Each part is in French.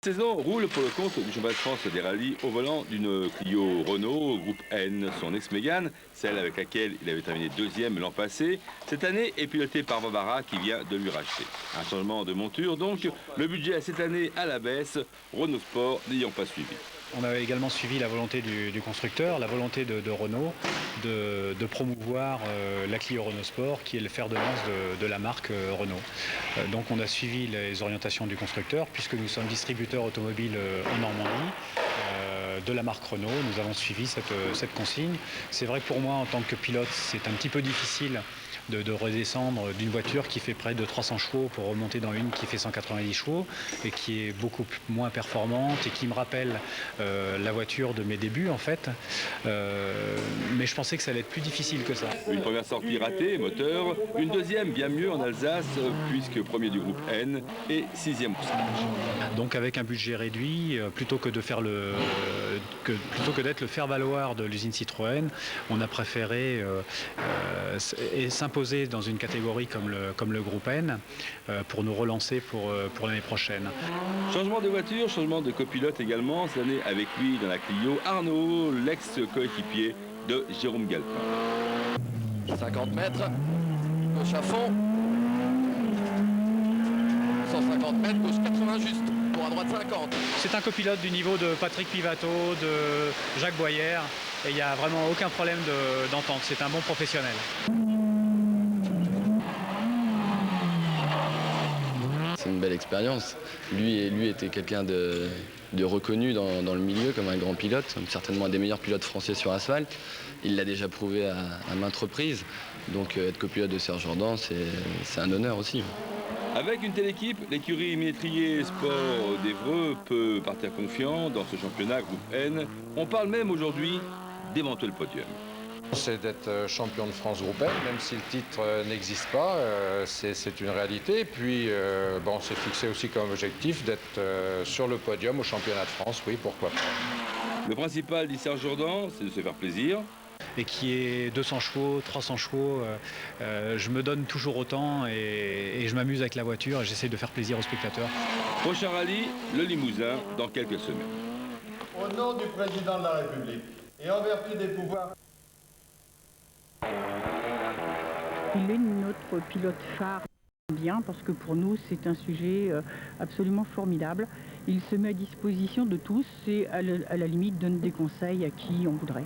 Saison roule pour le compte du championnat de France des rallyes au volant d'une Clio Renault, groupe N, son ex-Mégane, celle avec laquelle il avait terminé deuxième l'an passé. Cette année est pilotée par Barbara qui vient de lui racheter. Un changement de monture donc, le budget cette année à la baisse, Renault Sport n'ayant pas suivi. On a également suivi la volonté du constructeur, la volonté de Renault de promouvoir la Clio Renault Sport qui est le fer de lance de la marque Renault. Donc on a suivi les orientations du constructeur puisque nous sommes distributeurs automobiles en Normandie. De la marque Renault, nous avons suivi cette consigne. C'est vrai que pour moi en tant que pilote c'est un petit peu difficile de redescendre d'une voiture qui fait près de 300 chevaux pour remonter dans une qui fait 190 chevaux et qui est beaucoup moins performante et qui me rappelle la voiture de mes débuts en fait. Mais je pensais que ça allait être plus difficile que ça. Une première sortie ratée, moteur, une deuxième bien mieux en Alsace puisque premier du groupe N et sixième au stage. Donc avec un budget réduit, plutôt que d'être le faire-valoir de l'usine Citroën, on a préféré s'imposer dans une catégorie comme le groupe N pour nous relancer pour l'année prochaine. Changement de voiture, changement de copilote également, cette année avec lui dans la Clio, Arnaud, l'ex-coéquipier de Jérôme Galpin. 50 mètres, gauche à fond, 150 mètres, gauche 80 juste, pour à droite 50. C'est un copilote du niveau de Patrick Pivato, de Jacques Boyer, et il n'y a vraiment aucun problème d'entente, c'est un bon professionnel. C'est une belle expérience. Lui était quelqu'un de reconnu dans le milieu comme un grand pilote, certainement un des meilleurs pilotes français sur asphalte. Il l'a déjà prouvé à maintes reprises. Donc être copilote de Serge Jordan, c'est un honneur aussi. Avec une telle équipe, l'écurie Ménétrier Sport d'Évreux peut partir confiant dans ce championnat groupe N. On parle même aujourd'hui d'éventuel podium. C'est d'être champion de France groupe N, même si le titre n'existe pas, c'est une réalité. Et puis, on s'est fixé aussi comme objectif d'être sur le podium au championnat de France, oui, pourquoi pas. Le principal, dit Serge Jordan, c'est de se faire plaisir. Et qui est 200 chevaux, 300 chevaux, je me donne toujours autant et je m'amuse avec la voiture et j'essaie de faire plaisir aux spectateurs. Prochain rallye, le Limousin, dans quelques semaines. Au nom du président de la République et en vertu des pouvoirs... Il est notre pilote phare, bien, parce que pour nous c'est un sujet absolument formidable. Il se met à disposition de tous et à la limite donne des conseils à qui on voudrait.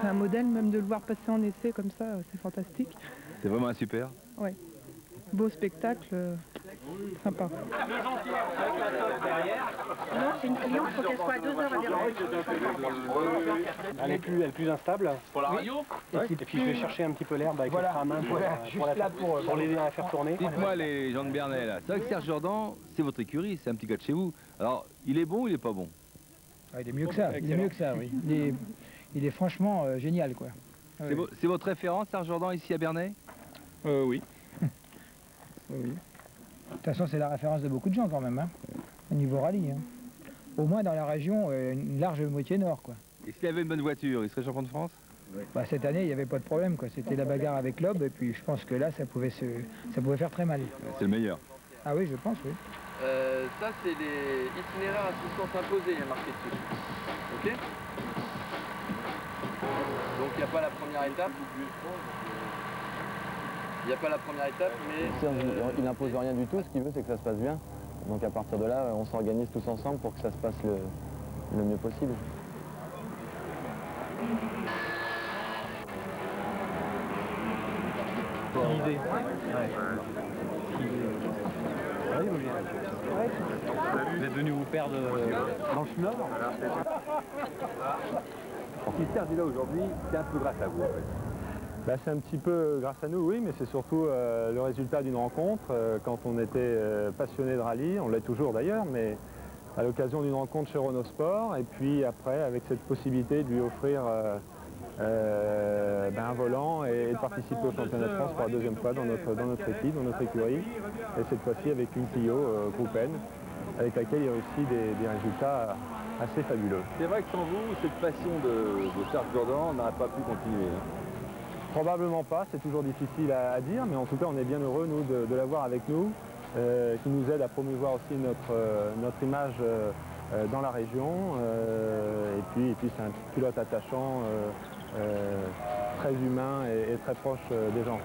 C'est un modèle, même de le voir passer en essai comme ça, c'est fantastique. C'est vraiment un super. Oui. Beau spectacle, sympa. Non, c'est une cliente, il faut qu'elle soit à 2 heures à Berlin. Elle est plus instable. Pour la radio. Et puis je vais chercher un petit peu l'herbe avec le frein à main pour l'aider à la faire tourner. Dites-moi les gens de Bernay là, c'est vrai que Serge Jordan, c'est votre écurie, c'est un petit gars de chez vous. Alors, il est bon ou il est pas bon? Il est mieux que ça, oui. Il est franchement génial, quoi. C'est votre référence, Serge Jordan, ici à Bernay? Oui. Oui. De toute façon, c'est la référence de beaucoup de gens quand même, hein, au niveau rallye. Hein. Au moins dans la région, une large moitié nord, quoi. Et s'il avait une bonne voiture, il serait champion de France? Bah, cette année, il n'y avait pas de problème, quoi. C'était la bagarre avec Loeb, et puis je pense que là, ça pouvait faire très mal. C'est le meilleur. Ah oui, je pense, oui. Ça, c'est les itinéraires assistance imposée, il y a marqué dessus. Ok? Donc il n'y a pas la première étape. Il n'y a pas la première étape, mais... Il n'impose rien du tout, ce qu'il veut c'est que ça se passe bien. Donc à partir de là, on s'organise tous ensemble pour que ça se passe le mieux possible. L'idée. Vous êtes venu vous perdre dans le nord. Si Serge est là aujourd'hui, c'est un peu grâce à vous. C'est un petit peu grâce à nous, oui, mais c'est surtout le résultat d'une rencontre. Quand on était passionné de rallye, on l'est toujours d'ailleurs, mais à l'occasion d'une rencontre chez Renault Sport, et puis après avec cette possibilité de lui offrir un volant et de participer au championnat de France pour la deuxième fois dans notre équipe, dans notre écurie, et cette fois-ci avec une Clio groupe N, avec laquelle il réussit des résultats assez fabuleux. C'est vrai que sans vous, cette passion de Serge Jordan n'aurait pas pu continuer. Probablement pas, c'est toujours difficile à dire, mais en tout cas on est bien heureux nous de l'avoir avec nous, qui nous aide à promouvoir aussi notre image dans la région. Et puis c'est un pilote attachant, très humain et très proche des gens.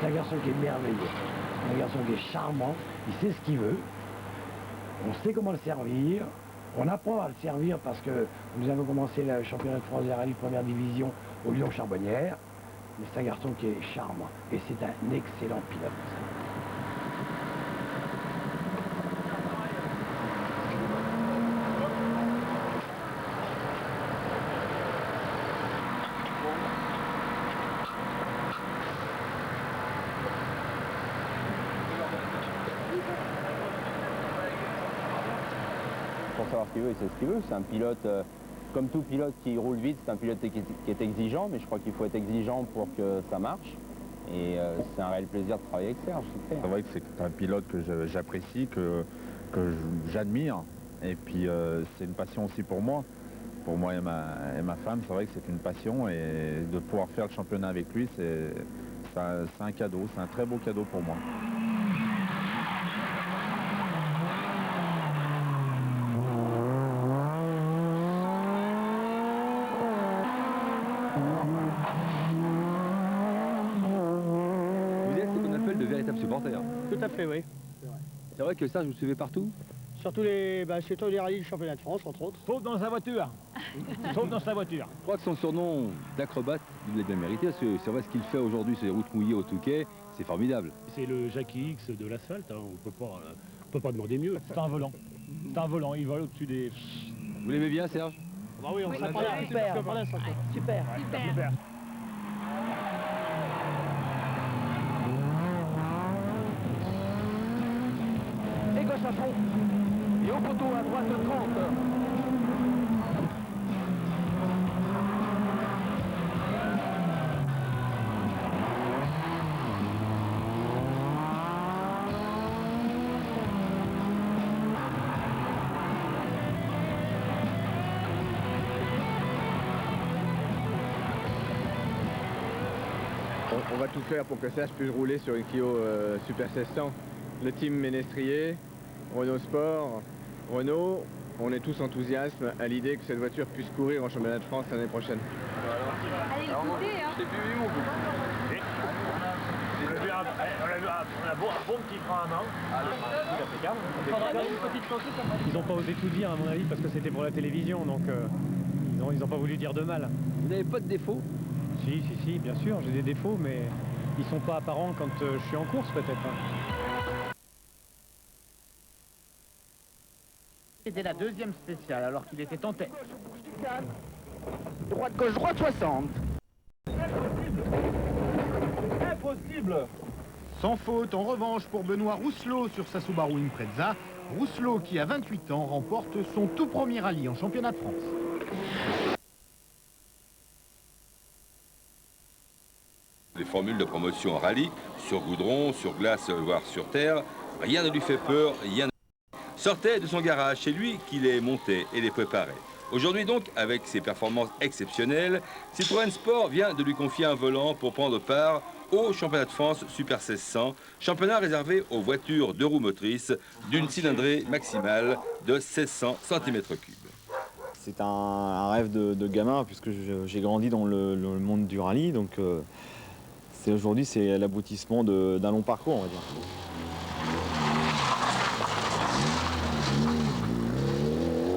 C'est un garçon qui est merveilleux, un garçon qui est charmant, il sait ce qu'il veut, on sait comment le servir, on apprend à le servir parce que nous avons commencé le championnat de France des rallyes première division au Lyon-Charbonnières, mais c'est un garçon qui est charmant et c'est un excellent pilote. Pour savoir ce qu'il veut, il sait ce qu'il veut. C'est un pilote, comme tout pilote qui roule vite, c'est un pilote qui est exigeant, mais je crois qu'il faut être exigeant pour que ça marche. Et c'est un réel plaisir de travailler avec Serge. C'est vrai que c'est un pilote que j'apprécie, que j'admire. Et puis c'est une passion aussi pour moi et ma femme. C'est vrai que c'est une passion et de pouvoir faire le championnat avec lui, c'est un cadeau, c'est un très beau cadeau pour moi. Vous êtes ce qu'on appelle de véritables supporters. Tout à fait, oui. C'est vrai que ça, je vous suivez partout? Surtout les rallyes du championnat de France, entre autres. Sauf dans sa voiture. Sauf dans sa voiture. Je crois que son surnom d'acrobate, il l'a bien mérité. C'est vrai ce qu'il fait aujourd'hui sur les routes mouillées au Touquet, c'est formidable. C'est le Jackie X de l'asphalte, hein. On peut pas demander mieux. C'est un volant. C'est un volant, il vole au-dessus des... Vous l'aimez bien, Serge? Bah oui, on s'en parle. Super. Super. Super. Et gauche à fond. Et au poteau à droite 30. On va tout faire pour que Serge puisse rouler sur une Clio Super 1600. Le team Ménestrier, Renault Sport, Renault, on est tous enthousiastes à l'idée que cette voiture puisse courir en championnat de France l'année prochaine. Allez, le goûter, hein. On a un bon petit frein à main. Ils n'ont pas osé tout dire à mon avis parce que c'était pour la télévision, donc ils n'ont pas voulu dire de mal. Vous n'avez pas de défaut? Si, bien sûr, j'ai des défauts, mais ils sont pas apparents quand je suis en course peut-être. C'était la deuxième spéciale alors qu'il était en tête. Droite gauche, droite 60. Impossible. Sans faute en revanche pour Benoît Rousselot sur sa Subaru Impreza. Rousselot qui à 28 ans remporte son tout premier rallye en championnat de France. Les formules de promotion en rallye, sur goudron, sur glace, voire sur terre, rien ne lui fait peur, rien ne... Sortait de son garage, c'est lui qui les montait et les préparait. Aujourd'hui donc, avec ses performances exceptionnelles, Citroën Sport vient de lui confier un volant pour prendre part au championnat de France Super 1600, championnat réservé aux voitures 2 roues motrices d'une cylindrée maximale de 1600 cm3. C'est un rêve de gamin puisque j'ai grandi dans le monde du rallye, donc aujourd'hui c'est l'aboutissement d'un long parcours, on va dire.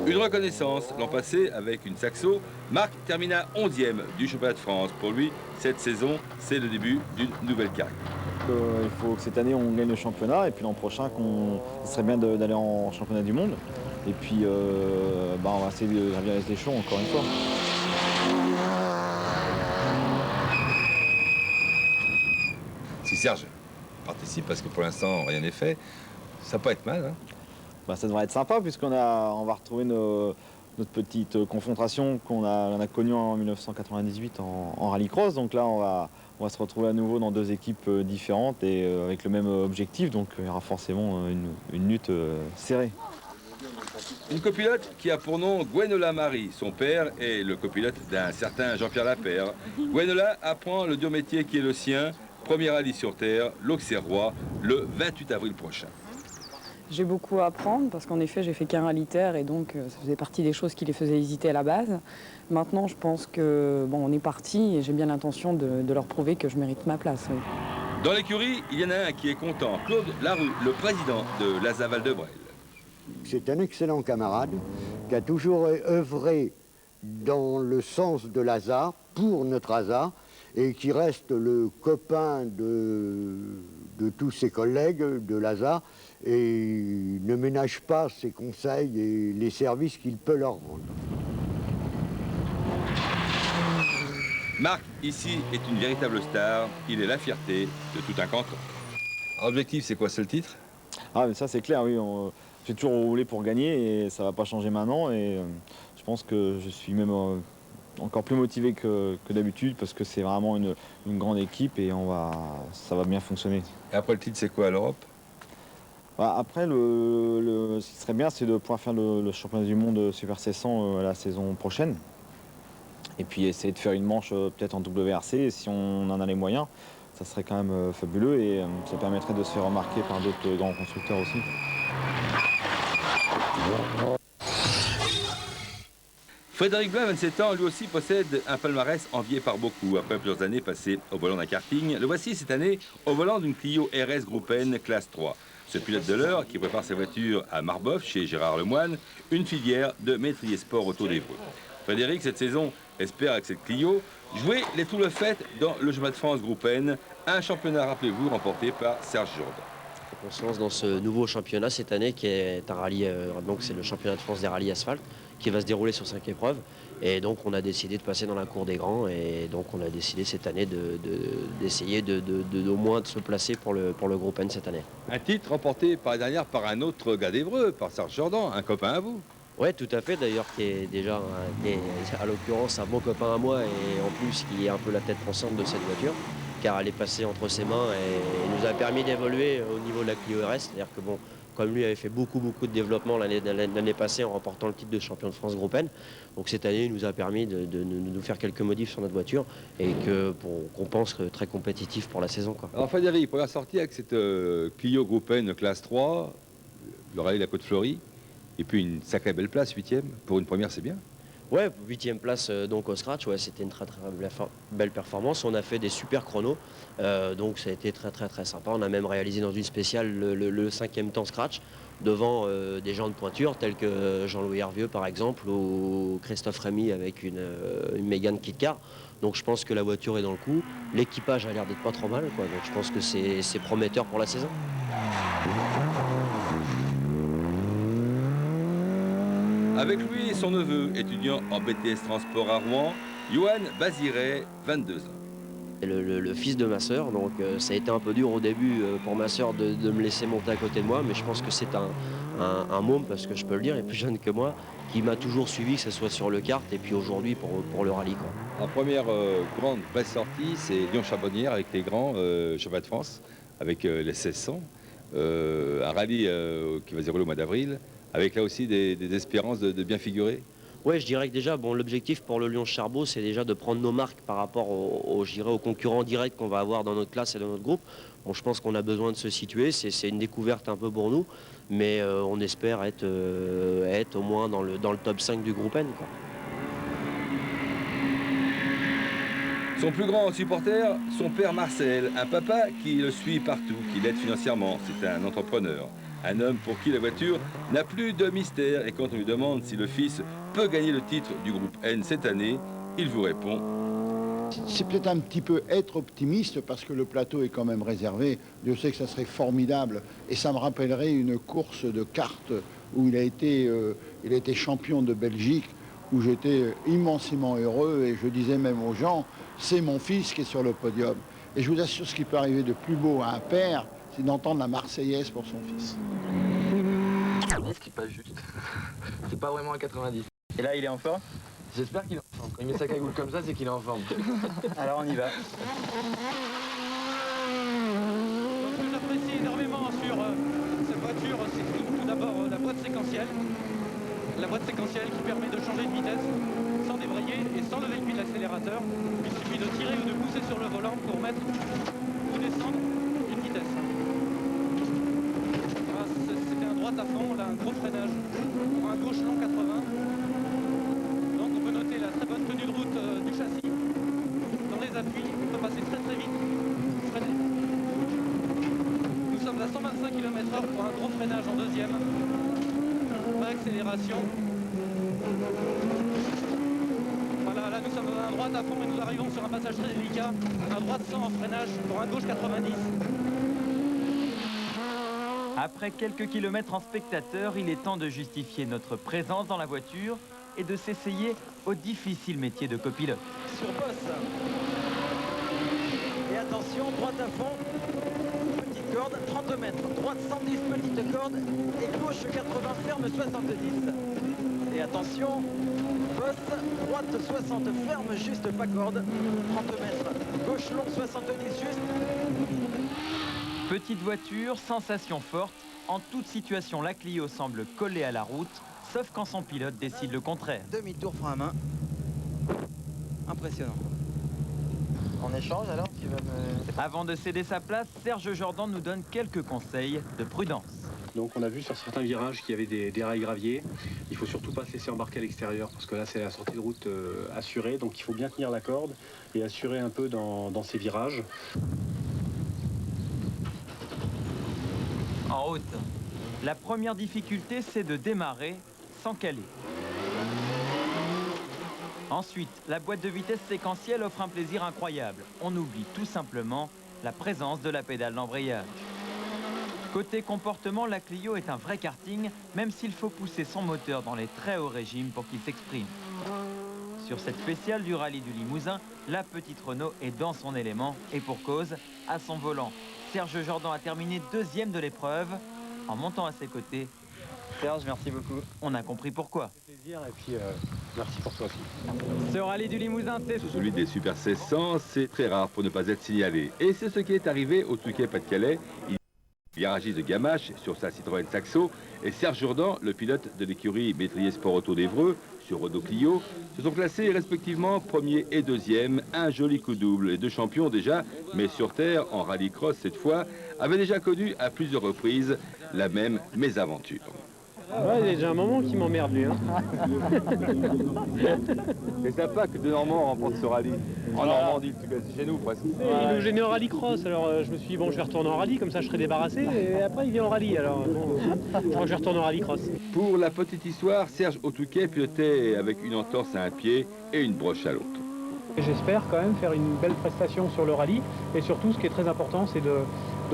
Une reconnaissance l'an passé avec une Saxo. Marc termina 11e du championnat de France. Pour lui, cette saison, c'est le début d'une nouvelle carrière. Il faut que cette année on gagne le championnat et puis l'an prochain ce serait bien d'aller en championnat du monde. Et puis on va essayer de gravir les échelons encore une fois. Si Serge participe, parce que pour l'instant rien n'est fait, ça peut être mal. Hein. Ça devrait être sympa puisqu'on va retrouver notre petite confrontation qu'on a connue en 1998 en rallycross. Donc là on va se retrouver à nouveau dans deux équipes différentes et avec le même objectif. Donc il y aura forcément une lutte serrée. Une copilote qui a pour nom Gwenola Marie. Son père est le copilote d'un certain Jean-Pierre Lapère. Gwenola apprend le dur métier qui est le sien. Premier rallye sur Terre, l'Auxerrois, le 28 avril prochain. J'ai beaucoup à apprendre parce qu'en effet, j'ai fait qu'un rallye terre et donc ça faisait partie des choses qui les faisaient hésiter à la base. Maintenant, je pense que on est parti et j'ai bien l'intention de leur prouver que je mérite ma place. Oui. Dans l'écurie, il y en a un qui est content, Claude Larue, le président de l'ASA Val-de-Brel. C'est un excellent camarade qui a toujours œuvré dans le sens de l'ASA, pour notre ASA, et qui reste le copain de tous ses collègues de l'ASA et ne ménage pas ses conseils et les services qu'il peut leur rendre. Marc, ici, est une véritable star. Il est la fierté de tout un canton. Objectif, c'est quoi? C'est le titre? Ah, mais ça c'est clair, oui. J'ai toujours roulé pour gagner et ça va pas changer maintenant. Et je pense que je suis même encore plus motivé que d'habitude parce que c'est vraiment une grande équipe et ça va bien fonctionner. Et après le titre, c'est quoi, l'Europe? Après, ce qui serait bien, c'est de pouvoir faire le championnat du monde Super 600 la saison prochaine. Et puis essayer de faire une manche peut-être en WRC, et si on en a les moyens, ça serait quand même fabuleux et ça permettrait de se faire remarquer par d'autres grands constructeurs aussi. Frédéric Blin, 27 ans, lui aussi possède un palmarès envié par beaucoup. Après plusieurs années passées au volant d'un karting, le voici cette année au volant d'une Clio RS Groupe N classe 3. Ce pilote de l'heure qui prépare sa voiture à Marbeuf, chez Gérard Lemoine, une filière de Métrier Sport Auto d'Évreux. Frédéric, cette saison, espère avec cette Clio jouer les tout le fait dans le championnat de France Groupe N, un championnat, rappelez-vous, remporté par Serge Jourdan. On se lance dans ce nouveau championnat cette année qui est un rallye, donc c'est le championnat de France des rallyes asphalte qui va se dérouler sur 5 épreuves. Et donc on a décidé de passer dans la cour des grands et donc on a décidé cette année d'essayer au moins de se placer pour le Groupe N cette année. Un titre remporté par la dernière par un autre gars d'Évreux, par Serge Jourdan, un copain à vous. Oui, tout à fait, d'ailleurs, qui est déjà, à l'occurrence, un bon copain à moi et en plus qui est un peu la tête pensante de cette voiture, car elle est passée entre ses mains et nous a permis d'évoluer au niveau de la Clio RS. C'est-à-dire que, bon, comme lui avait fait beaucoup de développement l'année passée en remportant le titre de champion de France Groupe N, donc cette année, il nous a permis de nous faire quelques modifs sur notre voiture et qu'on pense très compétitif pour la saison, quoi. Alors Frédéric, première sortie avec cette Clio Groupe N classe 3, le rallye de la Côte-Fleurie. Et puis une sacrée belle place, 8e. Pour une première, c'est bien. Ouais, 8e place donc au scratch. Ouais, c'était une très belle performance. On a fait des super chronos. Donc ça a été très sympa. On a même réalisé dans une spéciale le 5e temps scratch devant des gens de pointure tels que Jean-Louis Hervieux par exemple ou Christophe Rémy avec une Mégane Kit Car. Donc je pense que la voiture est dans le coup. L'équipage a l'air d'être pas trop mal, quoi. Donc je pense que c'est prometteur pour la saison. Avec lui et son neveu, étudiant en BTS Transport à Rouen, Johan Baziret, 22 ans. Le fils de ma sœur, donc ça a été un peu dur au début pour ma sœur de me laisser monter à côté de moi, mais je pense que c'est un môme, parce que je peux le dire, il est plus jeune que moi, qui m'a toujours suivi, que ce soit sur le kart et puis aujourd'hui pour le rallye, quoi. En première grande belle sortie, c'est Lyon-Charbonnières avec les grands championnats de France, avec les 1600, un rallye qui va se dérouler au mois d'avril, avec là aussi des espérances de bien figurer. Oui, je dirais que déjà, bon, l'objectif pour le Lyon-Charbot, c'est déjà de prendre nos marques par rapport aux concurrents directs qu'on va avoir dans notre classe et dans notre groupe. Bon, je pense qu'on a besoin de se situer, c'est une découverte un peu pour nous, mais on espère être au moins dans le top 5 du groupe N, quoi. Son plus grand supporter, son père Marcel, un papa qui le suit partout, qui l'aide financièrement, c'est un entrepreneur. Un homme pour qui la voiture n'a plus de mystère. Et quand on lui demande si le fils peut gagner le titre du groupe N cette année, il vous répond: c'est peut-être un petit peu être optimiste parce que le plateau est quand même réservé. Je sais que ça serait formidable et ça me rappellerait une course de cartes où il a été champion de Belgique, où j'étais immensément heureux et je disais même aux gens, c'est mon fils qui est sur le podium. Et je vous assure, ce qui peut arriver de plus beau à un père, c'est d'entendre la Marseillaise pour son fils. 90, c'est pas juste. C'est pas vraiment un 90. Et là, il est en forme? J'espère qu'il est en forme. Quand il met sa cagoule comme ça, c'est qu'il est en forme. Alors on y va. Ce que j'apprécie énormément sur cette voiture, c'est tout d'abord la boîte séquentielle. La boîte séquentielle qui permet de changer de vitesse sans débrayer et sans lever le pied de l'accélérateur. Il suffit de tirer ou de pousser sur le volant pour mettre ou descendre une vitesse. Voilà, c'était un droite à fond, là un gros freinage pour un gauche long 80. Donc on peut noter la très bonne tenue de route du châssis. Dans les appuis, on peut passer très vite. Freiner. Nous sommes à 125 km/h pour un gros freinage en deuxième. Pas accélération. Voilà, là nous sommes à un droite à fond et nous arrivons sur un passage très délicat. Un droite 100 en freinage pour un gauche 90. Après quelques kilomètres en spectateur, il est temps de justifier notre présence dans la voiture et de s'essayer au difficile métier de copilote. Sur bosse. Et attention, droite à fond. Petite corde, 30 mètres. Droite 110, petite corde. Et gauche 80, ferme 70. Et attention, bosse, droite 60, ferme juste, pas corde. 30 mètres. Gauche long 70 juste. Petite voiture, sensation forte. En toute situation, la Clio semble collée à la route, sauf quand son pilote décide le contraire. Demi-tour frein à main. Impressionnant. En échange alors, tu vas me... Avant de céder sa place, Serge Jordan nous donne quelques conseils de prudence. Donc on a vu sur certains virages qu'il y avait des rails graviers. Il faut surtout pas se laisser embarquer à l'extérieur parce que là c'est la sortie de route assurée. Donc il faut bien tenir la corde et assurer un peu dans ces virages. En route, la première difficulté, c'est de démarrer sans caler. Ensuite, la boîte de vitesse séquentielle offre un plaisir incroyable. On oublie tout simplement la présence de la pédale d'embrayage. Côté comportement, la Clio est un vrai karting, même s'il faut pousser son moteur dans les très hauts régimes pour qu'il s'exprime. Sur cette spéciale du rallye du Limousin, la petite Renault est dans son élément et pour cause, à son volant. Serge Jordan a terminé deuxième de l'épreuve. En montant à ses côtés, Serge, merci beaucoup. On a compris pourquoi. Plaisir et puis merci pour toi aussi. Ce rallye du Limousin, c'est celui des Super 1600, c'est très rare pour ne pas être signalé. Et c'est ce qui est arrivé au Touquet-Pas-de-Calais. Garagiste de Gamache sur sa Citroën Saxo et Serge Jordan, le pilote de l'écurie Métrier Sport Auto d'Évreux sur Renault Clio, se sont classés respectivement premier et deuxième, un joli coup double. Les deux champions déjà, mais sur terre, en rallycross cette fois, avaient déjà connu à plusieurs reprises la même mésaventure. Ouais, il y a déjà un moment qui m'emmerde lui. Hein. C'est sympa que deux Normands remportent ce rallye. En Normandie, en tout cas, c'est chez nous presque. Il nous gênait en rallycross, alors je me suis dit bon je vais retourner en rallye, comme ça je serai débarrassé, et après il vient en rallye, alors bon, je crois que je vais retourner en rallycross. Pour la petite histoire, Serge Autouquet pilotait avec une entorse à un pied et une broche à l'autre. J'espère quand même faire une belle prestation sur le rallye, et surtout ce qui est très important c'est de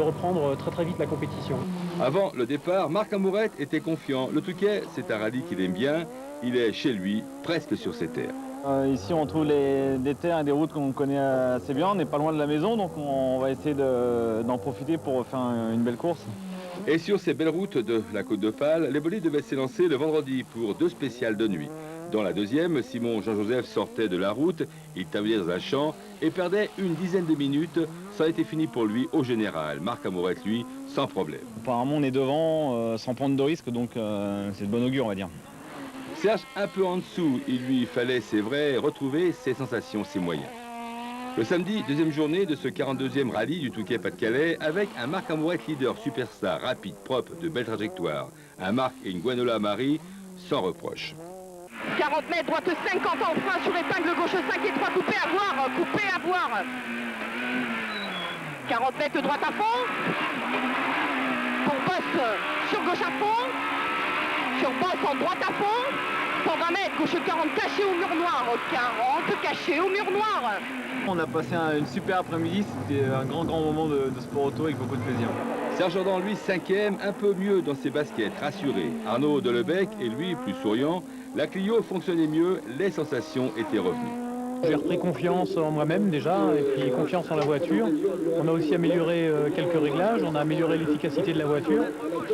reprendre très vite la compétition. Avant le départ, Marc Amourette était confiant. Le Touquet, c'est un rallye qu'il aime bien. Il est chez lui, presque sur ses terres. Ici, on trouve des terres et des routes qu'on connaît assez bien. On n'est pas loin de la maison, donc on va essayer d'en profiter pour faire une belle course. Et sur ces belles routes de la Côte d'Opale, les bolides devaient s'élancer le vendredi pour deux spéciales de nuit. Dans la deuxième, Simon Jean-Joseph sortait de la route, il terminait dans un champ et perdait une dizaine de minutes. Ça a été fini pour lui au général. Marc Amourette, lui, sans problème. Apparemment, on est devant, sans prendre de risque, donc c'est de bon augure, on va dire. Serge, un peu en dessous, il lui fallait, c'est vrai, retrouver ses sensations, ses moyens. Le samedi, deuxième journée de ce 42e rallye du Touquet-Pas-de-Calais, avec un Marc Amourette leader superstar, rapide, propre, de belle trajectoire. Un Marc et une Gwenola Marie, sans reproche. 40 mètres, droite 50 en frein sur épingle gauche 5 et 3, coupé à voir. 40 mètres, droite à fond. Pour Boss sur gauche à fond. Sur bosse en droite à fond. 120 mètres, gauche 40, caché au mur noir. 40, caché au mur noir. On a passé une super après-midi, c'était un grand moment de sport auto avec beaucoup de plaisir. Serge Jourdan, lui, 5e, un peu mieux dans ses baskets, rassuré. Arnaud Delebecq est lui, plus souriant. La Clio fonctionnait mieux, les sensations étaient revenues. J'ai repris confiance en moi-même déjà, et puis confiance en la voiture. On a aussi amélioré quelques réglages, on a amélioré l'efficacité de la voiture.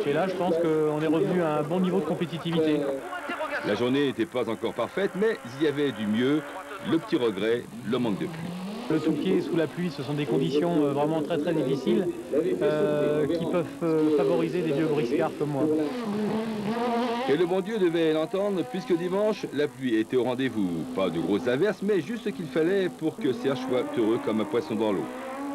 Et là, je pense qu'on est revenu à un bon niveau de compétitivité. La journée n'était pas encore parfaite, mais il y avait du mieux. Le petit regret, le manque de pluie. Le sous-pied sous la pluie, ce sont des conditions vraiment très difficiles qui peuvent favoriser des vieux briscards comme moi. Et le bon Dieu devait l'entendre, puisque dimanche, la pluie était au rendez-vous. Pas de grosses averses, mais juste ce qu'il fallait pour que Serge soit heureux comme un poisson dans l'eau.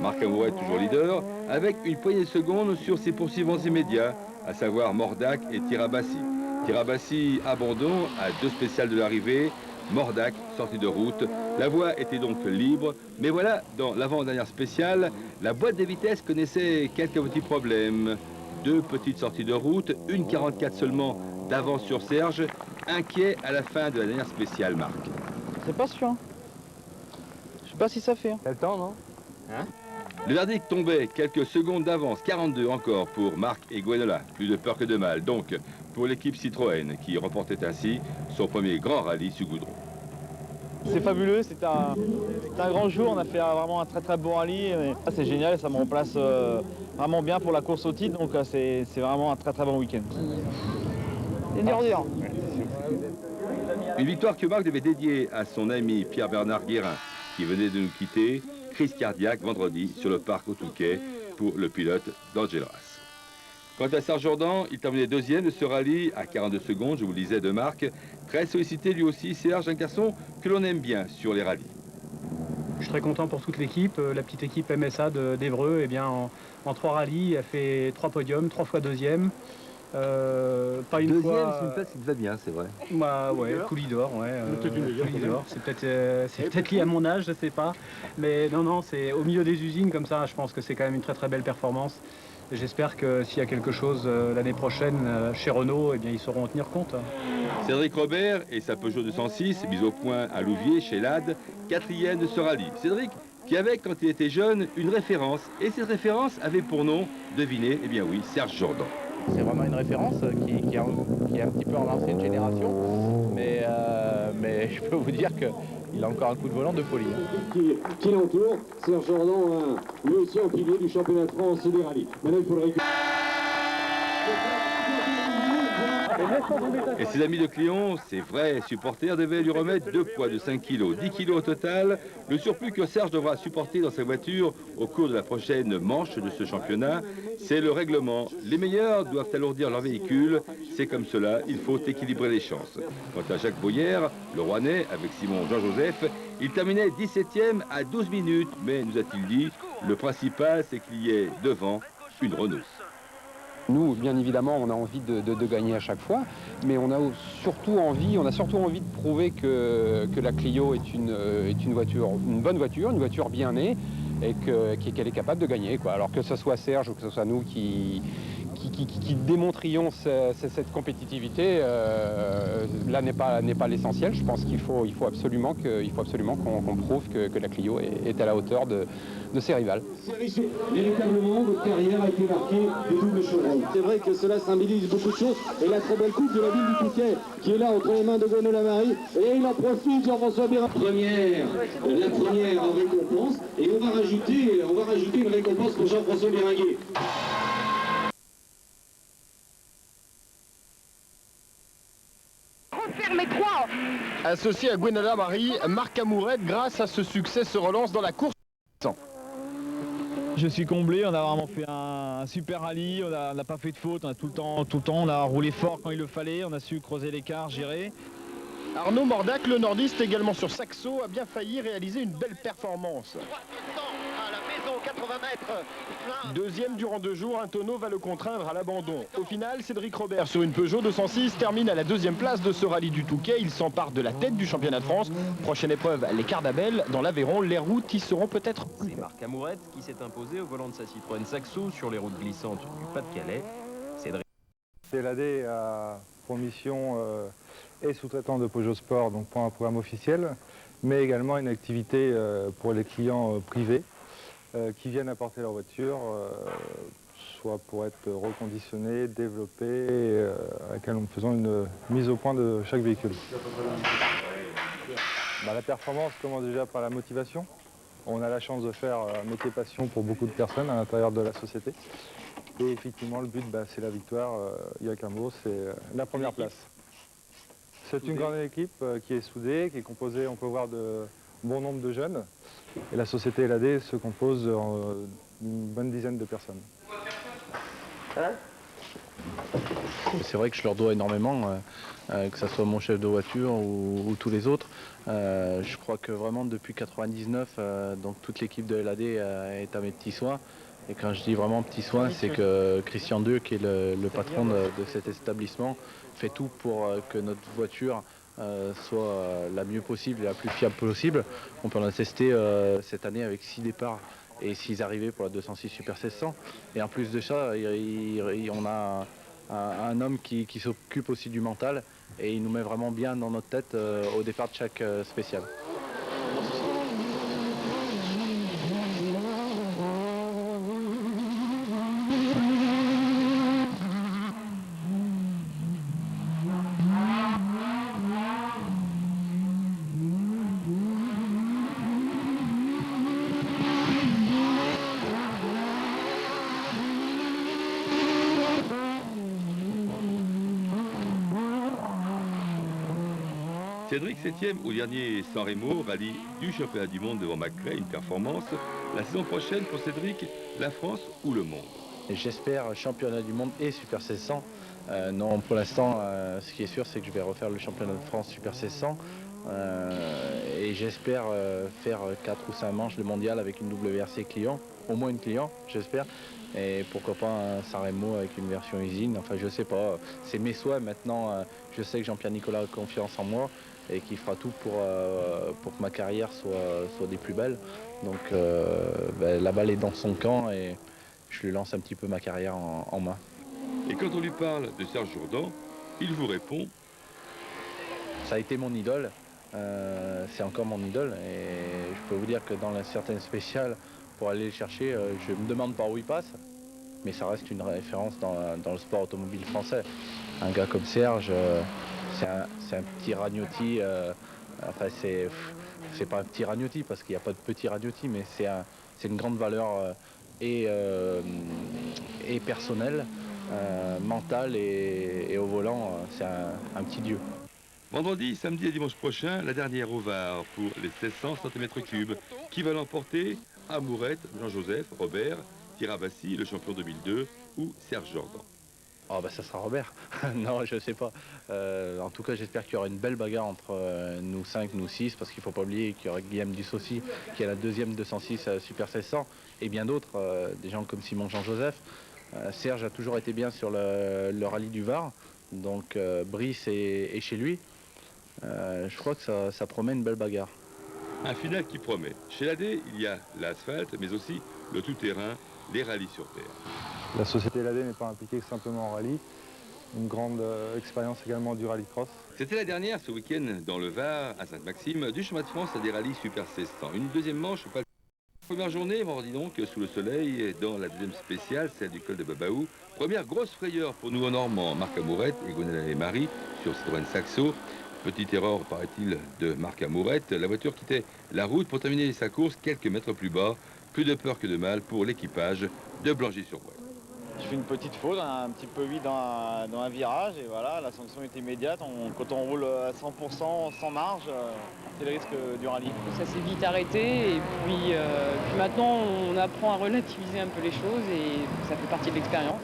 Marc Amouret, toujours leader, avec une poignée de secondes sur ses poursuivants immédiats, à savoir Mordac et Tirabassi. Tirabassi, abandon à 2 spéciales de l'arrivée. Mordac, sortie de route. La voie était donc libre. Mais voilà, dans l'avant-dernière spéciale, la boîte de vitesse connaissait quelques petits problèmes. 2 petites sorties de route, une 44 seulement d'avance sur Serge. Inquiet à la fin de la dernière spéciale, Marc. C'est pas sûr. Je sais pas si ça fait. T'as le temps, non? Hein? Le verdict tombait, quelques secondes d'avance, 42 encore pour Marc et Gwenola. Plus de peur que de mal, donc, pour l'équipe Citroën, qui remportait ainsi son premier grand rallye sur goudron. C'est fabuleux, c'est un grand jour, on a fait vraiment un très bon rallye. C'est génial, ça me remplace vraiment bien pour la course au titre, donc c'est vraiment un très bon week-end. C'est dur. Une victoire que Marc devait dédier à son ami Pierre-Bernard Guérin, qui venait de nous quitter, crise cardiaque vendredi sur le parc au Touquet pour le pilote d'Angelas. Quant à Serge Jourdan, il terminait 2e de ce rallye à 42 secondes, je vous le disais, de Marc. Très sollicité lui aussi, Serge, un garçon que l'on aime bien sur les rallyes. Je suis très content pour toute l'équipe. La petite équipe MSA d'Évreux, eh bien, en 3 rallyes, elle fait 3 podiums, 3 fois 2e. Pas une deuxième, fois. c'est une place qui te va bien, c'est vrai. Bah ouais, tout leader, ouais. Tout leader. C'est peut-être lié à mon âge, je sais pas. Mais non, c'est au milieu des usines comme ça, je pense que c'est quand même une très belle performance. J'espère que s'il y a quelque chose l'année prochaine chez Renault, eh bien, ils sauront en tenir compte. Cédric Robert et sa Peugeot 206, mise au point à Louviers, chez LAD, 4e de ce rallye. Cédric, qui avait, quand il était jeune, une référence. Et cette référence avait pour nom, devinez, eh bien oui, Serge Jourdan. C'est vraiment une référence qui est un petit peu en l'ancienne génération, mais je peux vous dire qu'il a encore un coup de volant de folie. Qui l'entoure, Serge Jourdan, lui aussi en pilier du championnat de France des rallyes. Maintenant, il faut le récupérer. Et ses amis de Cléon, ses vrais supporters, devaient lui remettre 2 poids de 5 kg, 10 kg au total, le surplus que Serge devra supporter dans sa voiture au cours de la prochaine manche de ce championnat. C'est le règlement. Les meilleurs doivent alourdir leur véhicule, c'est comme cela, il faut équilibrer les chances. Quant à Jacques Boyère, le Rouennais, avec Simon Jean-Joseph, il terminait 17e à 12 minutes, mais nous a-t-il dit, le principal c'est qu'il y ait devant une Renault. Nous, bien évidemment, on a envie de gagner à chaque fois, mais on a surtout envie de prouver que la Clio est une bonne voiture, une voiture bien née, et qu'elle est capable de gagner, quoi. Alors que ce soit Serge ou que ce soit nous qui démontrions cette compétitivité, là n'est pas l'essentiel. Je pense qu'il faut absolument qu'on prouve que la Clio est à la hauteur de ses rivales. Véritablement, votre carrière a été marquée des doubles chevrons. C'est vrai que cela symbolise beaucoup de choses. Et la très belle coupe de la ville du Touquet qui est là entre les mains de Gwenola Marie. Et il en profite, Jean-François Bérin. La première en récompense. Et on va rajouter une récompense pour Jean-François Béringuet. Associé à Gwenola Marie, Marc Amouret, grâce à ce succès, se relance dans la course. Je suis comblé, on a vraiment fait un super rallye, on n'a pas fait de faute, on a tout le temps, on a roulé fort quand il le fallait, on a su creuser l'écart, gérer. Arnaud Mordac, le nordiste également sur Saxo, a bien failli réaliser une belle performance. À la maison, 80 mètres. Deuxième durant 2 jours, un tonneau va le contraindre à l'abandon. Au final, Cédric Robert sur une Peugeot 206 termine à la 2e place de ce rallye du Touquet. Il s'empare de la tête du championnat de France. Prochaine épreuve, les Cardabelles. Dans l'Aveyron, les routes y seront peut-être... C'est Marc Amouret qui s'est imposé au volant de sa Citroën Saxo sur les routes glissantes du Pas-de-Calais. Cédric société LAD a pour mission est sous-traitant de Peugeot Sport, donc pour un programme officiel, mais également une activité pour les clients privés qui viennent apporter leur voiture, soit pour être reconditionnés, développés, à laquelle nous faisons une mise au point de chaque véhicule. La performance commence déjà par la motivation. On a la chance de faire un métier passion pour beaucoup de personnes à l'intérieur de la société. Et effectivement, le but, c'est la victoire. Il n'y a qu'un mot, c'est la première place. C'est une grande équipe qui est soudée, qui est composée, on peut voir, de bon nombre de jeunes. Et la société LAD se compose d'une bonne dizaine de personnes. C'est vrai que je leur dois énormément, que ce soit mon chef de voiture ou tous les autres. Je crois que vraiment depuis 99, donc toute l'équipe de LAD est à mes petits soins. Et quand je dis vraiment petits soins, c'est que Christian Deux, qui est le patron de cet établissement, fait tout pour que notre voiture soit la mieux possible et la plus fiable possible. On peut en attester cette année avec 6 départs et 6 arrivées pour la 206 Super 1600. Et en plus de ça, on a un homme qui s'occupe aussi du mental et il nous met vraiment bien dans notre tête au départ de chaque spécial. Cédric 7e au dernier San Remo, rallye du championnat du monde devant McRae, une performance. La saison prochaine pour Cédric, la France ou le monde? J'espère championnat du monde et Super 1600. Non, pour l'instant, ce qui est sûr, c'est que je vais refaire le championnat de France Super 1600. Et j'espère faire 4 ou 5 manches de mondial avec une WRC client, au moins une client, j'espère. Et pourquoi pas un San Remo avec une version usine, enfin je sais pas, c'est mes souhaits. Maintenant, je sais que Jean-Pierre Nicolas a confiance en moi et qu'il fera tout pour que ma carrière soit des plus belles. Donc la balle est dans son camp et je lui lance un petit peu ma carrière en main. Et quand on lui parle de Serge Jourdan, il vous répond: ça a été mon idole, c'est encore mon idole et je peux vous dire que dans certaines spéciales, pour aller le chercher, je me demande par où il passe, mais ça reste une référence dans le sport automobile français. Un gars comme Serge, c'est un petit Ragnotti, enfin c'est pas un petit Ragnotti parce qu'il n'y a pas de petit Ragnotti, mais c'est une grande valeur et personnelle, mentale et au volant, c'est un petit dieu. Vendredi, samedi et dimanche prochain, la dernière au Var pour les 1600 cm3. Qui va l'emporter? Amourette, Jean-Joseph, Robert, Tirabassi, le champion 2002 ou Serge Jourdan? Oh ça sera Robert. Non, je sais pas. En tout cas, j'espère qu'il y aura une belle bagarre entre nous 5, nous 6, parce qu'il ne faut pas oublier qu'il y aura Guillaume Dussaucy, qui est la deuxième 206 Super 1600, et bien d'autres, des gens comme Simon Jean-Joseph. Serge a toujours été bien sur le rallye du Var, donc Brice est chez lui. Je crois que ça promet une belle bagarre. Un final qui promet. Chez LAD, il y a l'asphalte, mais aussi le tout-terrain, les rallyes sur terre. La société LAD n'est pas impliquée simplement en rallye. Une grande expérience également du rallycross. C'était la dernière ce week-end dans le Var, à Sainte-Maxime, du chemin de France à des rallyes Super 1600. Une deuxième manche, pas... Première journée, vendredi donc, sous le soleil, dans la deuxième spéciale, celle du col de Babaou. Première grosse frayeur pour nous en Normand, Marc Amourette et Gonella et Marie sur Citroën Saxo. Petite erreur, paraît-il, de Marc Amourette. La voiture quittait la route pour terminer sa course quelques mètres plus bas. Plus de peur que de mal pour l'équipage de Blangy-sur-Bouette. Je fais une petite faute, un petit peu vite dans un virage et voilà, la sanction est immédiate. Quand on roule à 100% sans marge, c'est le risque du rallye. Ça s'est vite arrêté et puis maintenant on apprend à relativiser un peu les choses et ça fait partie de l'expérience.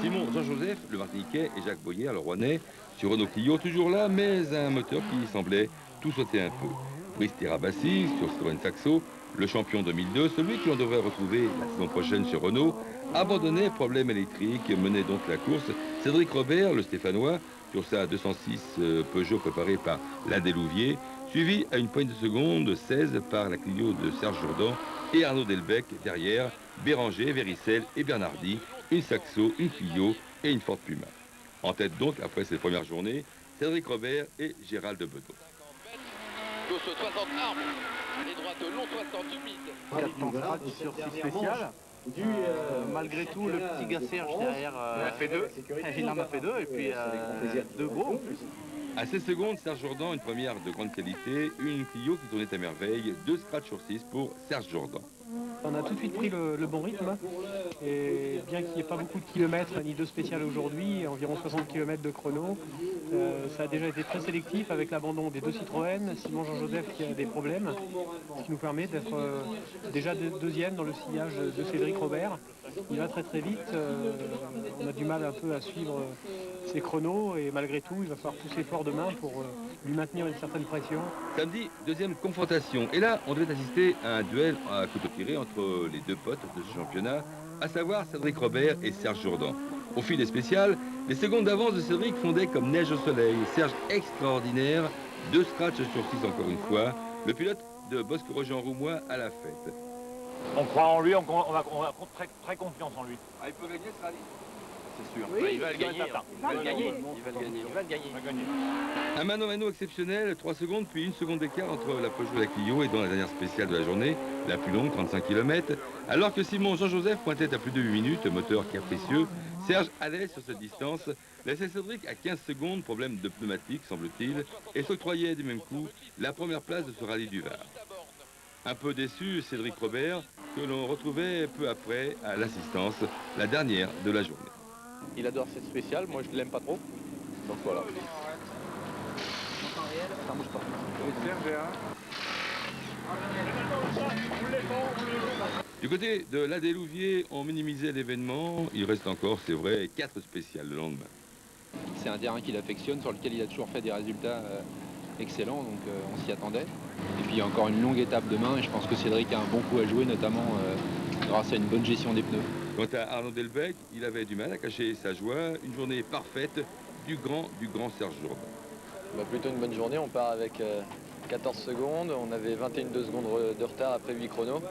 Simon Jean-Joseph, le Martiniquais, et Jacques Boyer, le Rouennais, sur Renault Clio, toujours là, mais un moteur qui semblait tout sauter un peu. Brice Terabassi sur Citroën Saxo, le champion 2002, celui que l'on devrait retrouver la saison prochaine chez Renault, abandonnait problème électrique, menait donc la course. Cédric Robert, le Stéphanois, sur sa 206 Peugeot préparée par l'Adelouvier, suivi à une poignée de seconde 16 par la Clio de Serge Jourdan et Arnaud Delbecq derrière, Béranger, Véricelle et Bernardi, une Saxo, une Clio et une Ford Puma. En tête donc, après cette première journée, Cédric Robert et Gérald Bedon. Gauche 60 armes et droite long 60 humide. 4 temps scratch sur 6 spéciales. Malgré tout, le petit gars Serge derrière, il a fait 2. Il en a fait 2 et puis 2 gros en plus. À 16 secondes, Serge Jourdan, une première de grande qualité, une Clio qui tournait à merveille, 2 scratchs sur 6 pour Serge Jourdan. On a tout de suite pris le bon rythme, et bien qu'il n'y ait pas beaucoup de kilomètres ni de spécial aujourd'hui, environ 60 km de chrono, ça a déjà été très sélectif avec l'abandon des 2 Citroën, Simon Jean-Joseph qui a des problèmes, ce qui nous permet d'être déjà deuxième dans le sillage de Cédric Robert. Il va très très vite, on a du mal un peu à suivre ses chronos et malgré tout il va falloir pousser fort demain pour lui maintenir une certaine pression. Samedi, deuxième confrontation. Et là, on devait assister à un duel à couteau tiré entre les deux potes de ce championnat, à savoir Cédric Robert et Serge Jourdan. Au fil des spéciales, les secondes d'avance de Cédric fondaient comme neige au soleil. Serge extraordinaire, 2 scratchs sur 6 encore une fois. Le pilote de Bosc-Roger en Roumois à la fête. On croit en lui, on a très confiance en lui. Ah, il peut gagner ce rallye? C'est sûr. Oui, il va le gagner. Il va le gagner. Un mano-mano exceptionnel, 3 secondes puis 1 seconde d'écart entre la Peugeot et la Clio et dans la dernière spéciale de la journée, la plus longue, 35 km, alors que Simon Jean-Joseph pointait à plus de 8 minutes, moteur capricieux, Serge allait sur cette distance, laissait Cédric à 15 secondes, problème de pneumatique semble-t-il, et s'octroyait du même coup la première place de ce rallye du Var. Un peu déçu, Cédric Robert, que l'on retrouvait peu après à l'assistance, la dernière de la journée. Il adore cette spéciale, moi je l'aime pas trop. Donc voilà. Ça bouge pas. Du côté de l'Adelouvier, on minimisait l'événement. Il reste encore, c'est vrai, 4 spéciales le lendemain. C'est un terrain qu'il affectionne, sur lequel il a toujours fait des résultats excellents, donc on s'y attendait. Et puis il y a encore une longue étape demain, et je pense que Cédric a un bon coup à jouer, notamment grâce à une bonne gestion des pneus. Quant à Arnaud Delbecq, il avait du mal à cacher sa joie. Une journée parfaite du grand Serge Jourdan. Plutôt une bonne journée, on part avec 14 secondes, on avait 21,2 secondes de retard après 8 chronos.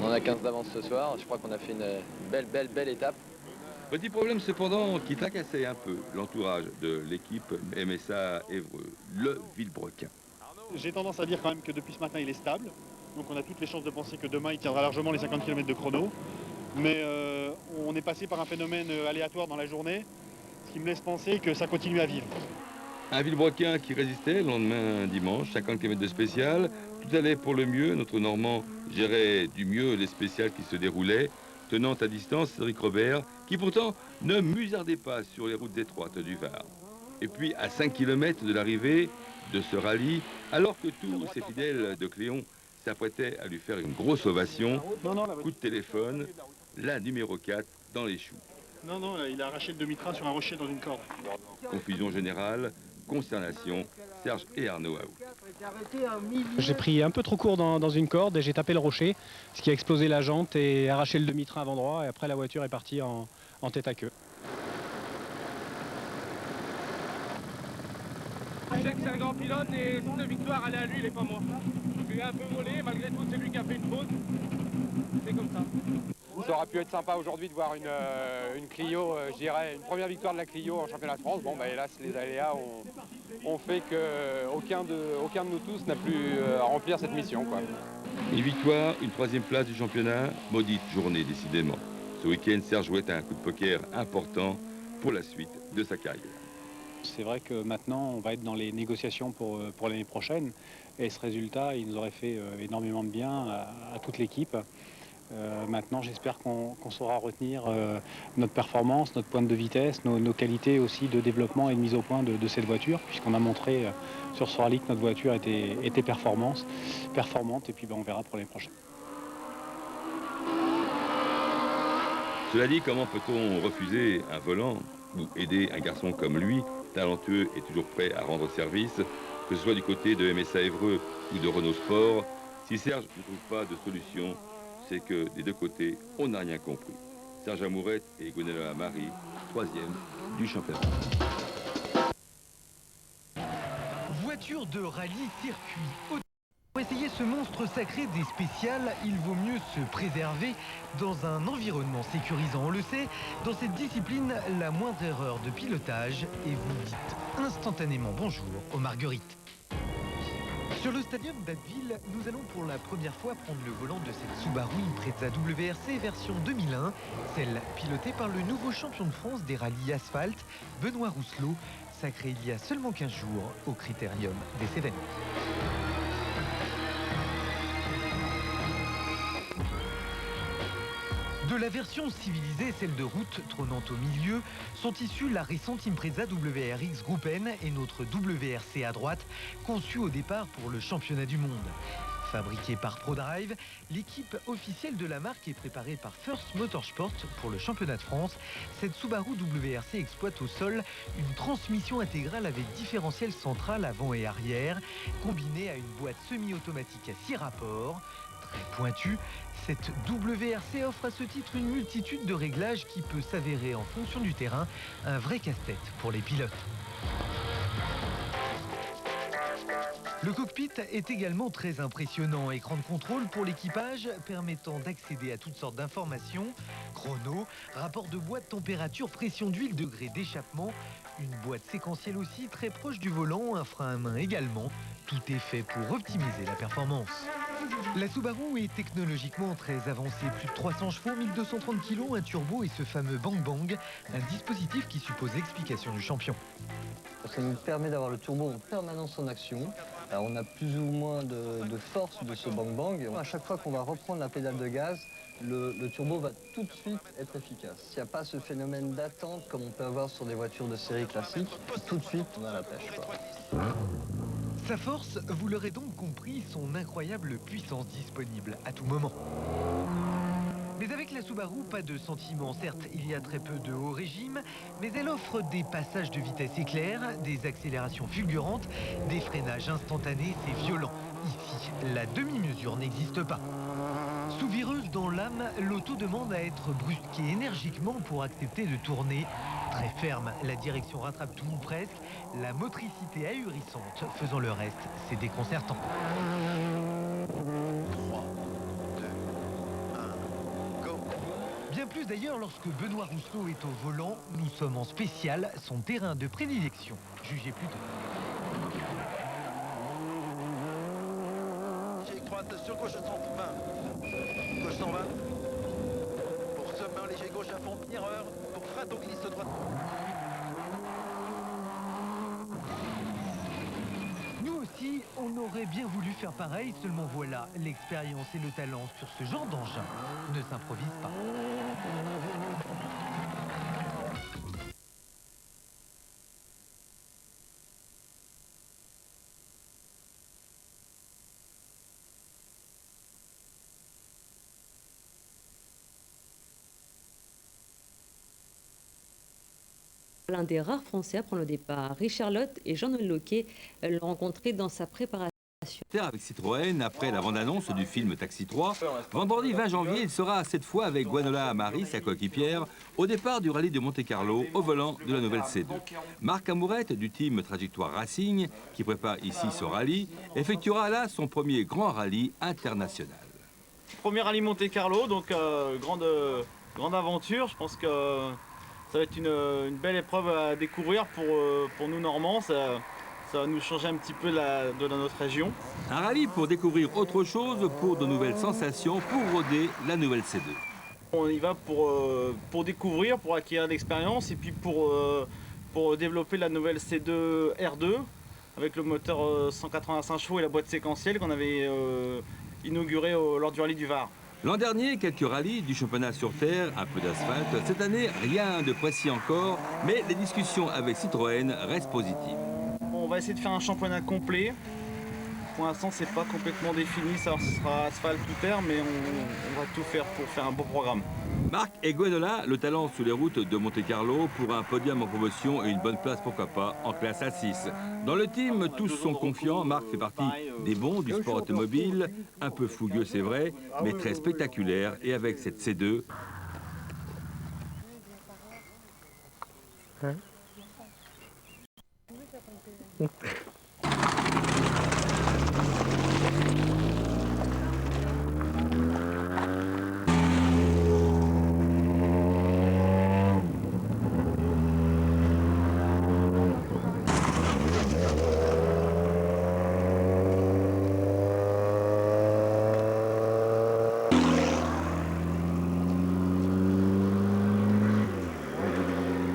On en a 15 d'avance ce soir, je crois qu'on a fait une belle étape. Petit problème cependant qui tracassait un peu l'entourage de l'équipe MSA Évreux, le Villebrequin. J'ai tendance à dire quand même que depuis ce matin il est stable, donc on a toutes les chances de penser que demain il tiendra largement les 50 km de chrono. Mais on est passé par un phénomène aléatoire dans la journée, ce qui me laisse penser que ça continue à vivre. Un Villebrequin qui résistait le lendemain dimanche, 50 km de spécial. Tout allait pour le mieux, notre Normand gérait du mieux les spéciales qui se déroulaient, tenant à distance Cédric Robert, qui pourtant ne musardait pas sur les routes étroites du Var. Et puis à 5 km de l'arrivée de ce rallye, alors que tous ses fidèles de Cléon s'apprêtaient à lui faire une grosse ovation, coup de téléphone, la numéro 4 dans les choux. Non, il a arraché le demi-train sur un rocher dans une corde. Confusion générale, consternation, Serge et Arnaud à vous. J'ai pris un peu trop court dans une corde et j'ai tapé le rocher, ce qui a explosé la jante et arraché le demi-train avant droit, et après la voiture est partie en tête à queue. Je sais que c'est un grand pilote et cette victoire elle est à lui, elle est pas moi. Je lui ai un peu volé, malgré tout c'est lui qui a fait une faute. C'est comme ça. Ça aurait pu être sympa aujourd'hui de voir une Clio, je dirais, une première victoire de la Clio en championnat de France. Bon, bah, hélas, les aléas ont fait qu'aucun de nous tous n'a pu remplir cette mission, quoi. Une victoire, une 3e place du championnat, maudite journée décidément. Ce week-end, Serge jouait un coup de poker important pour la suite de sa carrière. C'est vrai que maintenant, on va être dans les négociations pour l'année prochaine. Et ce résultat, il nous aurait fait énormément de bien à toute l'équipe. Maintenant, j'espère qu'on saura retenir notre performance, notre pointe de vitesse, nos qualités aussi de développement et de mise au point de cette voiture, puisqu'on a montré sur ce rallye que notre voiture était performante. Et puis on verra pour l'année prochaine. Cela dit, comment peut-on refuser un volant ou aider un garçon comme lui talentueux et toujours prêt à rendre service, que ce soit du côté de MSA Évreux ou de Renault Sport. Si Serge ne trouve pas de solution, c'est que des deux côtés, on n'a rien compris. Serge Amourette et Gonella Marie, 3e du championnat. Voiture de rallye circuit. Pour essayer ce monstre sacré des spéciales, il vaut mieux se préserver dans un environnement sécurisant. On le sait, dans cette discipline, la moindre erreur de pilotage et vous dites instantanément bonjour aux marguerites. Sur le stadium d'Abbeville, nous allons pour la première fois prendre le volant de cette Subaru Impreza WRC version 2001, celle pilotée par le nouveau champion de France des rallyes asphalte, Benoît Rousselot, sacré il y a seulement 15 jours au Critérium des Cévennes. De la version civilisée, celle de route trônant au milieu, sont issues la récente Impreza WRX Groupe N et notre WRC à droite, conçue au départ pour le championnat du monde. Fabriquée par ProDrive, l'équipe officielle de la marque est préparée par First Motorsport pour le championnat de France. Cette Subaru WRC exploite au sol une transmission intégrale avec différentiel central avant et arrière, combinée à une boîte semi-automatique à 6 rapports. Très pointue, cette WRC offre à ce titre une multitude de réglages qui peut s'avérer en fonction du terrain un vrai casse-tête pour les pilotes. Le cockpit est également très impressionnant. Écran de contrôle pour l'équipage permettant d'accéder à toutes sortes d'informations. Chrono, rapport de boîte, température, pression d'huile, degré d'échappement. Une boîte séquentielle aussi très proche du volant, un frein à main également. Tout est fait pour optimiser la performance. La Subaru est technologiquement très avancée. Plus de 300 chevaux, 1230 kg, un turbo et ce fameux Bang Bang. Un dispositif qui suppose l'explication du champion. Ça nous permet d'avoir le turbo en permanence en action. Alors on a plus ou moins de force de ce Bang Bang. À chaque fois qu'on va reprendre la pédale de gaz, le turbo va tout de suite être efficace. S'il n'y a pas ce phénomène d'attente comme on peut avoir sur des voitures de série classique, tout de suite on a la pêche, quoi. Sa force, vous l'aurez donc compris, son incroyable puissance disponible à tout moment. Mais avec la Subaru, pas de sentiment. Certes, il y a très peu de haut régime, mais elle offre des passages de vitesse éclairs, des accélérations fulgurantes, des freinages instantanés, c'est violent. Ici, la demi-mesure n'existe pas. Souvireuse dans l'âme, l'auto demande à être brusquée énergiquement pour accepter de tourner. Très ferme, la direction rattrape tout ou presque. La motricité ahurissante faisant le reste, c'est déconcertant. 3, 2, 1, go. Bien plus d'ailleurs lorsque Benoît Rousselot est au volant, nous sommes en spécial, son terrain de prédilection. Jugez plutôt. Droite sur gauche à 120. Gauche 120. Pour sommet léger gauche à fond, erreur. Pour Frato glisse droite. Nous aussi, on aurait bien voulu faire pareil, seulement voilà, l'expérience et le talent sur ce genre d'engin ne s'improvisent pas. L'un des rares Français à prendre le départ. Richard Lott et Jean-Noël Loquet l'ont rencontré dans sa préparation. Avec Citroën, après la bande-annonce du film Taxi 3, vendredi 20 janvier, il sera cette fois avec Gonella Amari, sa coéquipière, au départ du rallye de Monte-Carlo, au volant de la nouvelle C2. Marc Amourette, du team Trajectoire Racing, qui prépare ici ce rallye, effectuera là son premier grand rallye international. Premier rallye Monte-Carlo, donc grande aventure. Je pense que ça va être une belle épreuve à découvrir pour nous Normands. Ça va nous changer un petit peu de notre région. Un rallye pour découvrir autre chose, pour de nouvelles sensations, pour roder la nouvelle C2. On y va pour découvrir, pour acquérir de l'expérience et puis pour développer la nouvelle C2 R2 avec le moteur 185 chevaux et la boîte séquentielle qu'on avait inaugurée lors du rallye du Var. L'an dernier, quelques rallyes du championnat sur terre, un peu d'asphalte. Cette année, rien de précis encore, mais les discussions avec Citroën restent positives. On va essayer de faire un championnat complet. Pour l'instant, c'est pas complètement défini, savoir si ce sera asphalte ou terre, mais on va tout faire pour faire un beau programme. Marc et Gwenola, le talent sous les routes de Monte-Carlo pour un podium en promotion et une bonne place, pourquoi pas, en classe A6. Dans le team, tous sont confiants. Marc fait partie des bons du sport automobile, un peu fougueux c'est vrai, mais très spectaculaire. Et avec cette C2...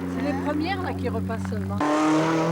C'est les premières là qui repassent seulement. Hein